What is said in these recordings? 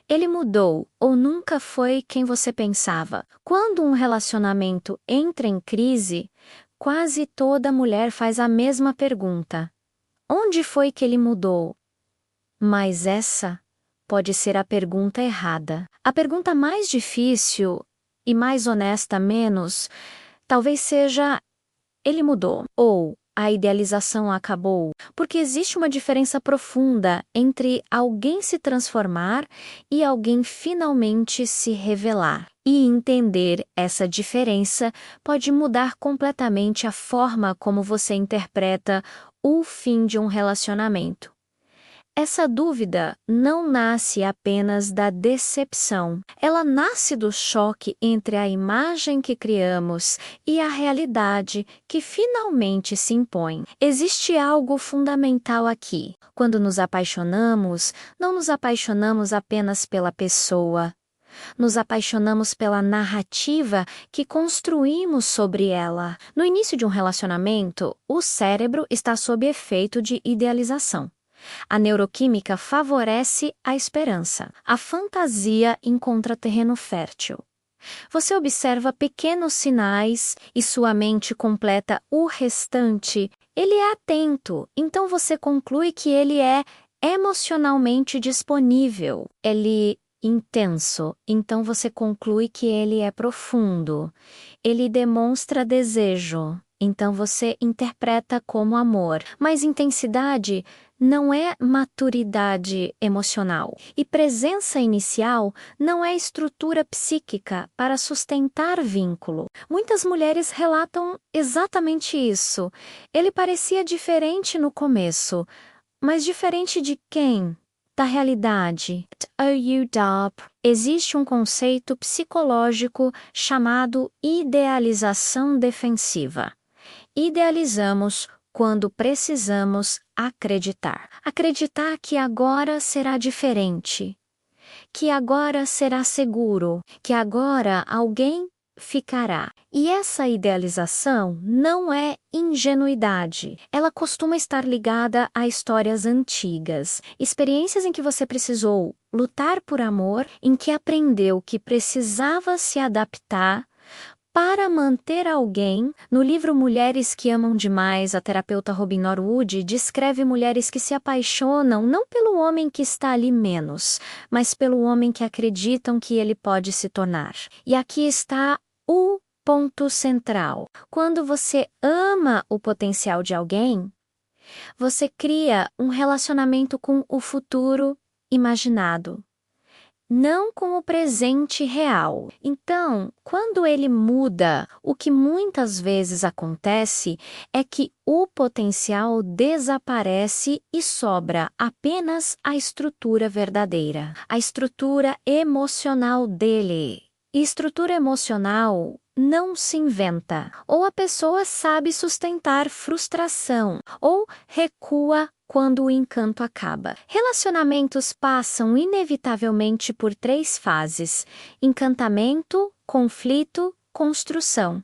Ele mudou ou nunca foi quem você pensava? Quando um relacionamento entra em crise, quase toda mulher faz a mesma pergunta: onde foi que ele mudou? Mas essa pode ser a pergunta errada. A pergunta mais difícil e mais honesta menos, talvez seja: ele mudou ou a idealização acabou? Porque existe uma diferença profunda entre alguém se transformar e alguém finalmente se revelar. E entender essa diferença pode mudar completamente a forma como você interpreta o fim de um relacionamento. Essa dúvida não nasce apenas da decepção. Ela nasce do choque entre a imagem que criamos e a realidade que finalmente se impõe. Existe algo fundamental aqui. Quando nos apaixonamos, não nos apaixonamos apenas pela pessoa. Nos apaixonamos pela narrativa que construímos sobre ela. No início de um relacionamento, o cérebro está sob efeito de idealização. A neuroquímica favorece a esperança. A fantasia encontra terreno fértil. Você observa pequenos sinais e sua mente completa o restante. Ele é atento, então você conclui que ele é emocionalmente disponível. Ele intenso, então você conclui que ele é profundo. Ele demonstra desejo, então você interpreta como amor. Mas intensidade não é maturidade emocional. E presença inicial não é estrutura psíquica para sustentar vínculo. Muitas mulheres relatam exatamente isso. Ele parecia diferente no começo, mas diferente de quem? Da realidade. Existe um conceito psicológico chamado idealização defensiva. Idealizamos quando precisamos acreditar. Acreditar que agora será diferente, que agora será seguro, que agora alguém ficará. E essa idealização não é ingenuidade. Ela costuma estar ligada a histórias antigas, experiências em que você precisou lutar por amor, em que aprendeu que precisava se adaptar para manter alguém. No livro Mulheres que Amam Demais, a terapeuta Robin Norwood descreve mulheres que se apaixonam não pelo homem que está ali menos, mas pelo homem que acreditam que ele pode se tornar. E aqui está o ponto central. Quando você ama o potencial de alguém, você cria um relacionamento com o futuro imaginado, não com o presente real. Então, quando ele muda, o que muitas vezes acontece é que o potencial desaparece e sobra apenas a estrutura verdadeira, a estrutura emocional dele. E estrutura emocional não se inventa. Ou a pessoa sabe sustentar frustração, ou recua quando o encanto acaba. Relacionamentos passam inevitavelmente por 3 fases: encantamento, conflito, construção.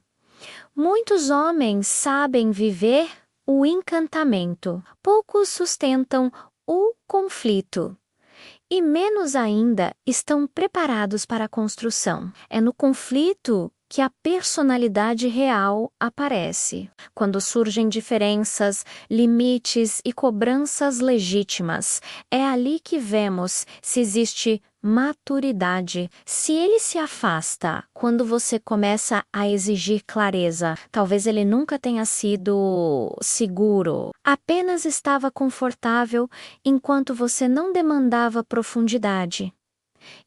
Muitos homens sabem viver o encantamento, poucos sustentam o conflito. E menos ainda estão preparados para a construção. É no conflito que a personalidade real aparece. Quando surgem diferenças, limites e cobranças legítimas, é ali que vemos se existe maturidade. Se ele se afasta quando você começa a exigir clareza, talvez ele nunca tenha sido seguro. Apenas estava confortável enquanto você não demandava profundidade.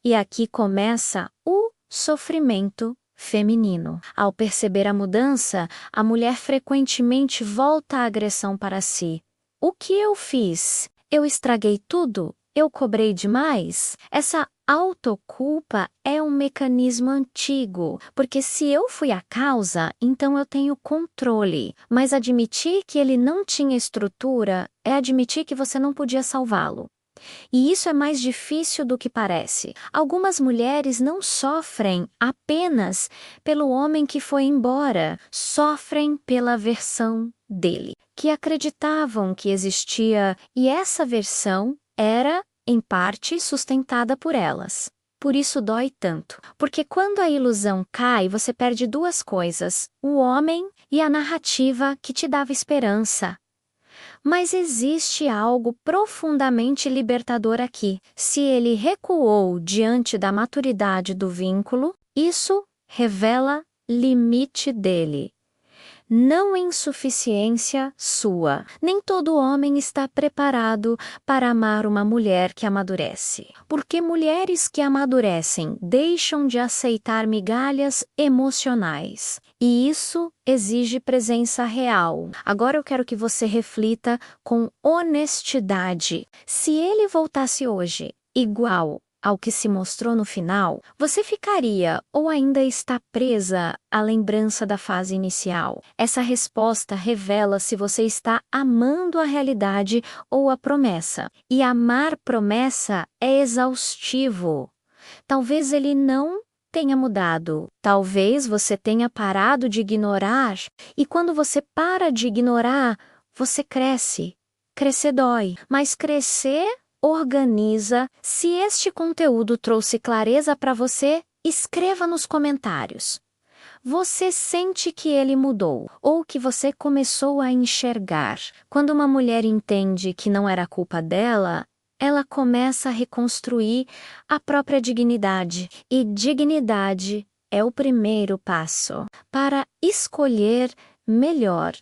E aqui começa o sofrimento feminino. Ao perceber a mudança, a mulher frequentemente volta a agressão para si. O que eu fiz? Eu estraguei tudo? Eu cobrei demais? Essa autoculpa é um mecanismo antigo, porque se eu fui a causa, então eu tenho controle. Mas admitir que ele não tinha estrutura é admitir que você não podia salvá-lo. E isso é mais difícil do que parece. Algumas mulheres não sofrem apenas pelo homem que foi embora, sofrem pela versão dele, que acreditavam que existia, e essa versão era em parte sustentada por elas. Por isso dói tanto, porque quando a ilusão cai, você perde duas coisas: o homem e a narrativa que te dava esperança. Mas existe algo profundamente libertador aqui. Se ele recuou diante da maturidade do vínculo, isso revela limite dele, não insuficiência sua. Nem todo homem está preparado para amar uma mulher que amadurece. Porque mulheres que amadurecem deixam de aceitar migalhas emocionais. E isso exige presença real. Agora eu quero que você reflita com honestidade. Se ele voltasse hoje, igual ao que se mostrou no final, você ficaria ou ainda está presa à lembrança da fase inicial? Essa resposta revela se você está amando a realidade ou a promessa. E amar promessa é exaustivo. Talvez ele não tenha mudado. Talvez você tenha parado de ignorar. E quando você para de ignorar, você cresce. Crescer dói, mas crescer organiza. Se este conteúdo trouxe clareza para você, escreva nos comentários. Você sente que ele mudou ou que você começou a enxergar? Quando uma mulher entende que não era culpa dela, ela começa a reconstruir a própria dignidade. E dignidade é o primeiro passo para escolher melhor.